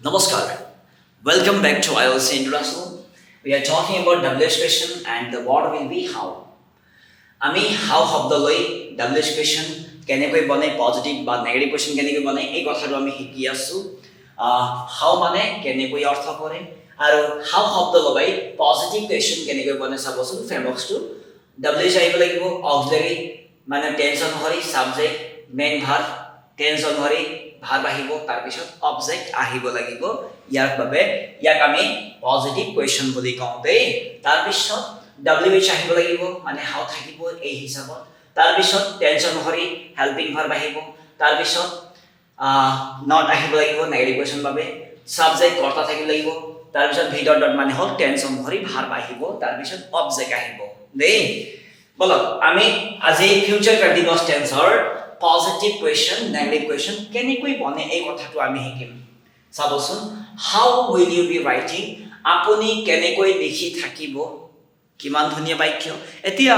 Namaskar. Welcome back to IELTS Introduction. We are talking about WH question and the word will be how. আমি how শব্দলৈ WH question কেনেকৈ বনে positive বা negative question কেনেকৈ বনে এই কথাটো আমি শিকি আছো how মানে কেনেকৈ অৰ্থ কৰে আৰু how শব্দ লগাই পজিটিভ question কেনেকৈ বনে চাবচোন ফ্ৰেমৱৰ্কস টো WH আহিব লাগিব অক্সিলাৰি মানে টেন্স অনুসৰি সাবজেক্ট মেইন ভাৰ্ব টেন্স অনুসৰি ভাৰ্ব আহিব তাৰ পিছত অবজেক্ট আহিব লাগিব ইয়াৰ বাবে ইয়াক আমি পজিটিভ কোৱেশ্চন বুলি কওঁ দেই তাৰ পিছত WH আহিব লাগিব মানে হাউ থাকিব এই হিচাপত তাৰ পিছত টেন্স অনুসৰি হেল্পিং ভাৰ্ব আহিব তাৰ পিছত নট আহিব লাগিব নেগেটিভ কোৱেশ্চন বাবে সাবজেক্ট কৰ্তা থাকিব লাগিব তাৰ পিছত ভি ডট ডট মানে হল টেন্স অনুসৰি ভাৰ্ব আহিব তাৰ পিছত অবজেক্ট আহিব দেই বলক আমি আজি future কন্টিনিউয়াছ টেন্সৰ positive question negative question কেনেকৈ বনে এই কথাটো আমি শিকিম চাবচোন how will you be writing আপুনি কেনেকৈ লিখি থাকিব কিমান ধুনীয়া বাক্য এতিয়া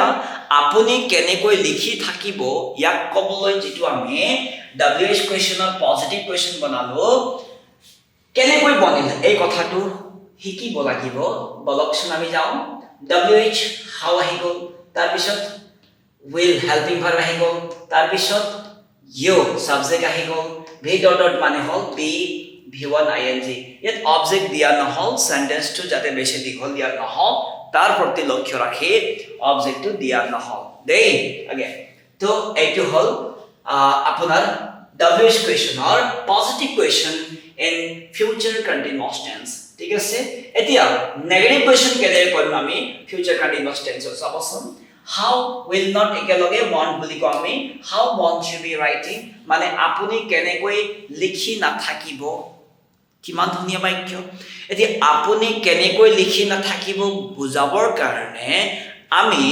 আপুনি কেনেকৈ লিখি থাকিব ইয়াক কবলৈ যেটো আমি WH questionৰ positive question বনালো কেনেকৈ বনিল এই কথাটো শিকিব লাগিব বলকচোন আমি যাও WH how আহিব তাৰ পিছত will helping verb আহি গল তাৰ পিছত you subject আহি গল v dot dot মানে হল be v1 ing ইয়াত অবজেক্ট দিয়া নহল সেন্টেন্স টু যাতে বেছি দীঘল দিয়া নহল তাৰ প্ৰতি লক্ষ্য ৰাখি অবজেক্ট টু দিয়া নহল দেই again তো এইটো হল আপোনাৰ WH question or positive question in future continuous tense ঠিক আছে এতিয়া নেগেটিভ question কেনে কৰিম আমি future continuous tense চাবচোন how will not একেলগে want বুলি কও আমি how won't you be writing মানে আপুনি কেনেকৈ লিখি না থাকিব কিমান ধুনীয়া বাক্য এতি আপুনি কেনেকৈ লিখি না থাকিব বুজাবৰ কাৰণে আমি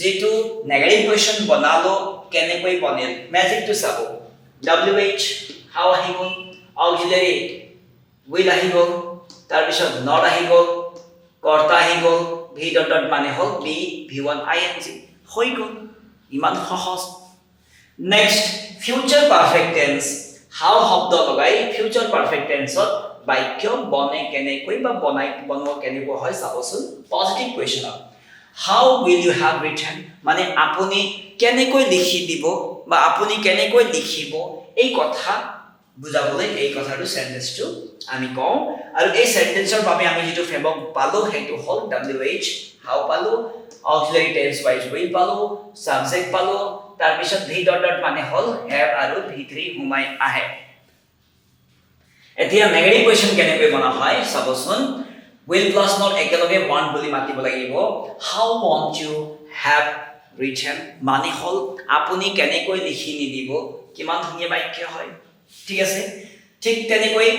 যেটো নেগেটিভ কোৱেশ্চন বনালো কেনেকৈ বনিল ম্যাজিক টু চাব WH how আহিব অক্সিলাৰি will আহিব তাৰ পিছত not আহিব কৰ্তা আহিব v dot dot মানে হল be v1 ing হৈ গল ইমান সহজ next future perfect tense how শব্দ লগাই ফিউচাৰ পাৰফেক্ট টেন্সত বাক্য বনে কেনেকৈ বা বনোৱা কেনেকৈ হয় চাবচোন positive question how will you have written মানে আপুনি কেনেকৈ লিখি দিব বা আপুনি কেনেকৈ লিখিব এই কথা বুজাবলৈ এই কথাটো সেন্টেন্সটো আমি কওঁ আৰু এই সেন্টেন্সৰ বাবে আমি যেটো ফ্ৰেমৱৰ্ক পালো হেতু হল WH how পালো অক্সিলাৰি টেন্স ওয়াইজ will পালো সাবজেক্ট পালো তাৰ পিছত v ডট ডট মানে হল have আৰু v3 হুমাই আহে এতিয়া নেগেটিভ কোৱেশ্চন কেনেকৈ বনা হয় চাবচোন will plus not একেলগে want বুলি মাতিব লাগিব how won't you have written মানে হল আপুনি কেনেকৈ লিখি নিদিব কিমান ধুনীয়া বাক্য হয় ঠিক আছে ঠিক তেনেকৈ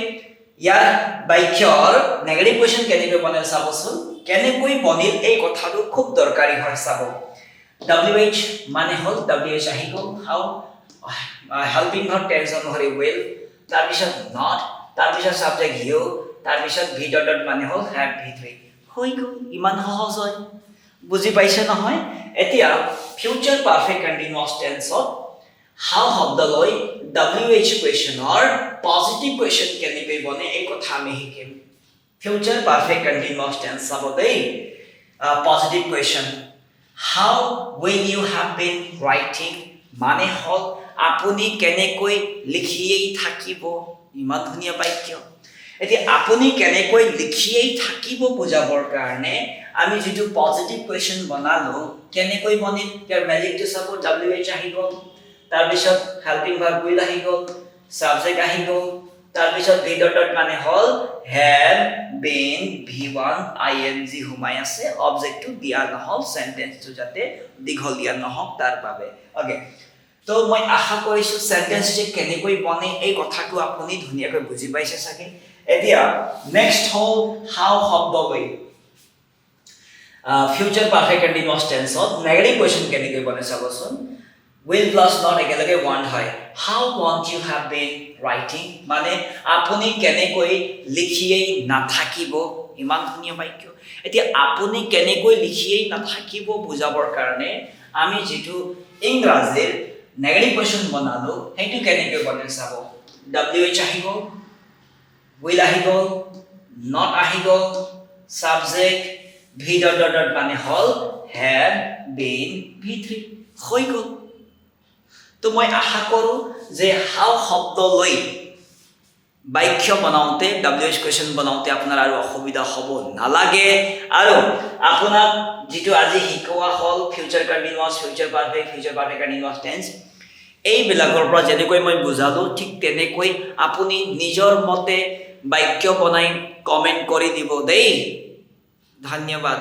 ইয়াৰ বাক্যৰ নেগেটিভ কোৱেশ্চন কেনেকৈ বনে চাবচোন কেনেকৈ বনিল এই কথাটো খুব দৰকাৰী হয় চাব WH মানে হল WH আহি গল how helping verb tense অনুসৰি will তাৰ পিছত not তাৰ পিছত subject you তাৰ পিছত v dot dot মানে হল have v3 হৈ গল ইমান সহজ হয় বুজি পাইছে নহয় এতিয়া ফিউচাৰ পাৰফেক্ট কন্টিনিউয়াছ টেন্সত how শব্দ লৈ WH question or positive question কেনেকৈ বনে এই কথা আমি শিকিম future perfect continuous tense সাবদেই positive question how will you have been writing মানে হল আপুনি কেনেকৈ লিখিয়েই থাকিব ইমান ধুনীয়া বাক্য এতি আপুনি কেনেকৈ লিখিয়েই থাকিব বুজাবৰ কাৰণে আমি যেটো positive question বনালো কেনেকৈ বনিল ইয়াৰ ম্যাজিকটো চাব WH আহি গল তাৰ পিছত হেল্পিং ভাৰ্ব will আহি গল সাবজেক্ট আহি গল তাৰ পিছত v dot dot মানে হল have been v1 ing হুমাই আছে অবজেক্ট টু দিয়া নহল সেন্টেন্স টু যাতে দীঘল দিয়া নহক তাৰ বাবে ওকে তো মই আশা কৰিছো সেন্টেন্স যে কেনেকৈ বনে এই কথাটো আপুনি ধুনিয়াকৈ বুজি পাইছে সাকে এতিয়া নেক্সট হল how শব্দ লৈ ফিউচাৰ পাৰফেক্ট কন্টিনিউয়াছ টেন্সত নেগেটিভ কোৱেশ্চন কেনেকৈ বনে চাবচোন will plus not একেলগে want হয় how won't you have been writing মানে আপুনি কেনেকৈ লিখিয়েই না থাকিব ইমান ধুনীয়া বাক্য এতিয়া আপুনি কেনেকৈ লিখিয়েই না থাকিব বুজাবৰ কাৰণে আমি যেটো ইংৰাজীৰ নেগেটিভ কোৱেশ্চন বনালো হেতু কেনেকৈ বনে চাব WH আহিব will আহি গ'ল not আহি গ'ল subject v dot dot dot মানে হল had been v3 হৈ গ'ল তো মই আশা কৰো যে how শব্দ লৈ বাক্য বনাওতে WH কোৱেশ্চন বনাওতে আপোনাৰ আৰু অসুবিধা হ'ব নালাগে আৰু আপোনাক যেটো আজি শিকোৱা হল future continuous future perfect continuous tense এই বিলাকৰ পৰা যেনেকৈ মই বুজালো ঠিক তেনেকৈ আপুনি নিজৰ মতে বাক্য বনাই কমেন্ট কৰি দিব দেই ধন্যবাদ